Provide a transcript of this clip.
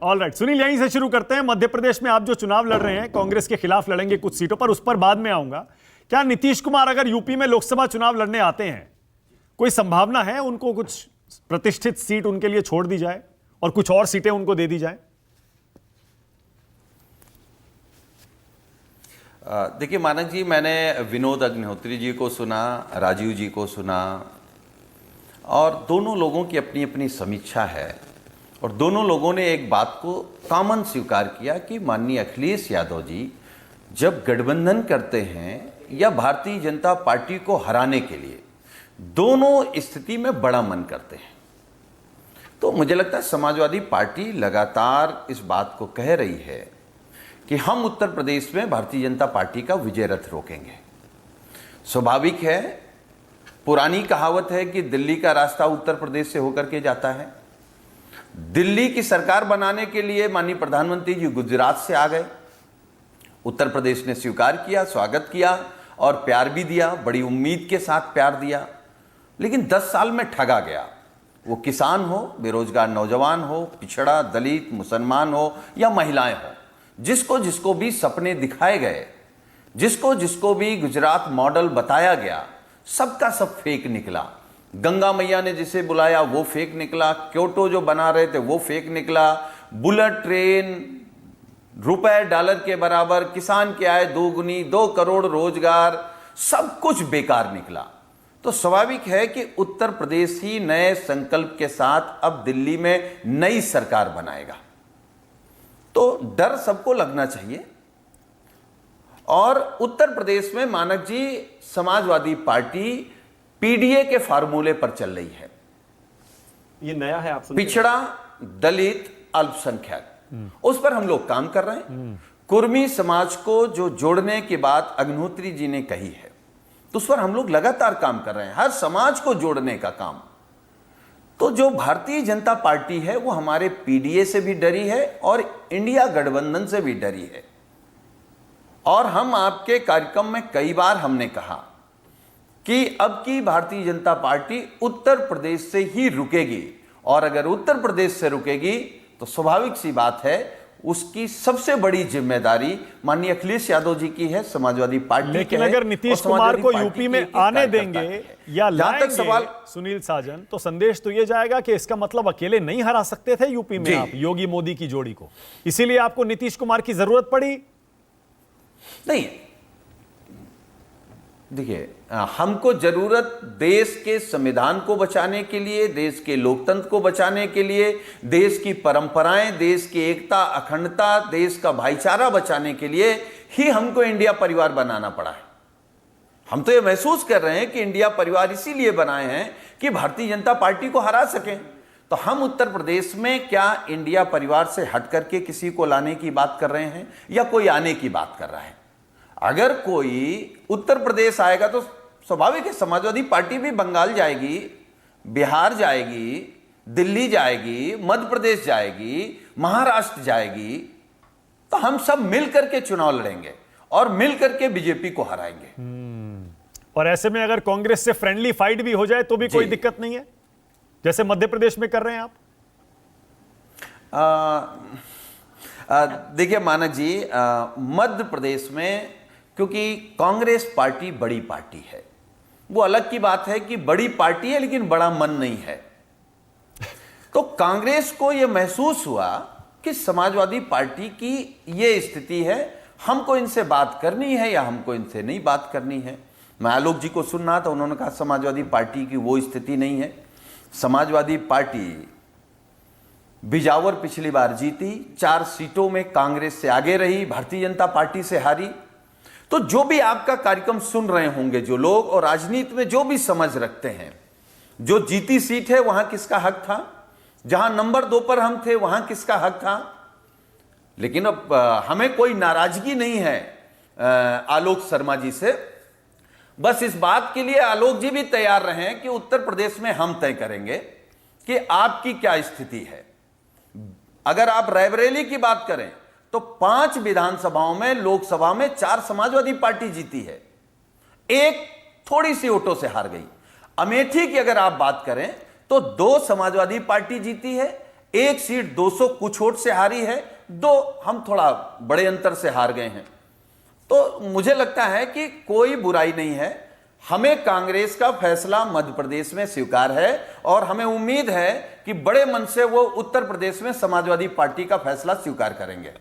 All right Sunil, यहीं से शुरू करते हैं। मध्य प्रदेश में आप जो चुनाव लड़ रहे हैं, कांग्रेस के खिलाफ लड़ेंगे कुछ सीटों पर, उस पर बाद में आऊंगा। क्या नीतीश कुमार अगर यूपी में लोकसभा चुनाव लड़ने आते हैं, कोई संभावना है उनको कुछ प्रतिष्ठित सीट उनके लिए छोड़ दी जाए और कुछ और सीटें उनको दे दी जाए? देखिए मानक जी, मैंने विनोद अग्निहोत्री जी को सुना, राजीव जी को सुना, और दोनों लोगों की अपनी अपनी समीक्षा है और दोनों लोगों ने एक बात को कॉमन स्वीकार किया कि माननीय अखिलेश यादव जी जब गठबंधन करते हैं या भारतीय जनता पार्टी को हराने के लिए, दोनों स्थिति में बड़ा मन करते हैं। तो मुझे लगता है समाजवादी पार्टी लगातार इस बात को कह रही है कि हम उत्तर प्रदेश में भारतीय जनता पार्टी का विजय रथ रोकेंगे। स्वाभाविक है, पुरानी कहावत है कि दिल्ली का रास्ता उत्तर प्रदेश से होकर के जाता है। दिल्ली की सरकार बनाने के लिए माननीय प्रधानमंत्री जी गुजरात से आ गए, उत्तर प्रदेश ने स्वीकार किया, स्वागत किया और प्यार भी दिया, बड़ी उम्मीद के साथ प्यार दिया। लेकिन 10 साल में ठगा गया। वो किसान हो, बेरोजगार नौजवान हो, पिछड़ा, दलित, मुसलमान हो या महिलाएं हो, जिसको जिसको भी सपने दिखाए गए, जिसको जिसको भी गुजरात मॉडल बताया गया, सबका सब फेक निकला। गंगा मैया ने जिसे बुलाया वो फेक निकला, क्योटो जो बना रहे थे वो फेक निकला, बुलेट ट्रेन रुपए डॉलर के बराबर, किसान की आय दोगुनी, 2 करोड़ रोजगार, सब कुछ बेकार निकला। तो स्वाभाविक है कि उत्तर प्रदेश ही नए संकल्प के साथ अब दिल्ली में नई सरकार बनाएगा। तो डर सबको लगना चाहिए। और उत्तर प्रदेश में मानक जी समाजवादी पार्टी पीडीए के फार्मूले पर चल रही है। ये नया है, आप पिछड़ा, दलित, अल्पसंख्यक, उस पर हम लोग काम कर रहे हैं। कुर्मी समाज को जो जोड़ने की बात अग्निहोत्री जी ने कही है, तो उस पर हम लोग लगातार काम कर रहे हैं, हर समाज को जोड़ने का काम। तो जो भारतीय जनता पार्टी है वो हमारे पीडीए से भी डरी है और इंडिया गठबंधन से भी डरी है। और हम आपके कार्यक्रम में कई बार हमने कहा कि अब की भारतीय जनता पार्टी उत्तर प्रदेश से ही रुकेगी, और अगर उत्तर प्रदेश से रुकेगी तो स्वाभाविक सी बात है उसकी सबसे बड़ी जिम्मेदारी माननीय अखिलेश यादव जी की है, समाजवादी पार्टी। लेकिन अगर नीतीश कुमार को यूपी में आने देंगे या लाएंगे सवाल सुनील साजन, तो संदेश तो ये जाएगा कि इसका मतलब अकेले नहीं हरा सकते थे यूपी में आप योगी मोदी की जोड़ी को, इसीलिए आपको नीतीश कुमार की जरूरत पड़ी। नहीं, देखिए, हमको जरूरत देश के संविधान को बचाने के लिए, देश के लोकतंत्र को बचाने के लिए, देश की परंपराएं, देश की एकता, अखंडता, देश का भाईचारा बचाने के लिए ही हमको इंडिया परिवार बनाना पड़ा है। हम तो ये महसूस कर रहे हैं कि इंडिया परिवार इसीलिए बनाए हैं कि भारतीय जनता पार्टी को हरा सकें। तो हम उत्तर प्रदेश में क्या इंडिया परिवार से हट करके किसी को लाने की बात कर रहे हैं या कोई आने की बात कर रहा है? अगर कोई उत्तर प्रदेश आएगा तो स्वाभाविक है समाजवादी पार्टी भी बंगाल जाएगी, बिहार जाएगी, दिल्ली जाएगी, मध्य प्रदेश जाएगी, महाराष्ट्र जाएगी। तो हम सब मिल करके चुनाव लड़ेंगे और मिल करके बीजेपी को हराएंगे। और ऐसे में अगर कांग्रेस से फ्रेंडली फाइट भी हो जाए तो भी कोई दिक्कत नहीं है, जैसे मध्य प्रदेश में कर रहे हैं आप? देखिए मानक जी, मध्य प्रदेश में क्योंकि कांग्रेस पार्टी बड़ी पार्टी है, वो अलग की बात है कि बड़ी पार्टी है लेकिन बड़ा मन नहीं है। तो कांग्रेस को यह महसूस हुआ कि समाजवादी पार्टी की ये स्थिति है, हमको इनसे बात करनी है या हमको इनसे नहीं बात करनी है। मैं आलोक जी को सुन रहा था, उन्होंने कहा समाजवादी पार्टी की वो स्थिति नहीं है। समाजवादी पार्टी बिजावर पिछली बार जीती, 4 सीटों में कांग्रेस से आगे रही, भारतीय जनता पार्टी से हारी। तो जो भी आपका कार्यक्रम सुन रहे होंगे जो लोग, और राजनीति में जो भी समझ रखते हैं, जो जीती सीट है वहां किसका हक था, जहां नंबर 2 पर हम थे वहां किसका हक था। लेकिन अब हमें कोई नाराजगी नहीं है आलोक शर्मा जी से। बस इस बात के लिए आलोक जी भी तैयार रहे कि उत्तर प्रदेश में हम तय करेंगे कि आपकी क्या स्थिति है। अगर आप रायबरेली की बात करें तो 5 विधानसभाओं में, लोकसभा में 4 समाजवादी पार्टी जीती है, 1 थोड़ी सी वोटों से हार गई। अमेठी की अगर आप बात करें तो 2 समाजवादी पार्टी जीती है, एक सीट 200 कुछ वोट से हारी है, 2 हम थोड़ा बड़े अंतर से हार गए हैं। तो मुझे लगता है कि कोई बुराई नहीं है, हमें कांग्रेस का फैसला मध्य प्रदेश में स्वीकार है और हमें उम्मीद है कि बड़े मन से वो उत्तर प्रदेश में समाजवादी पार्टी का फैसला स्वीकार करेंगे।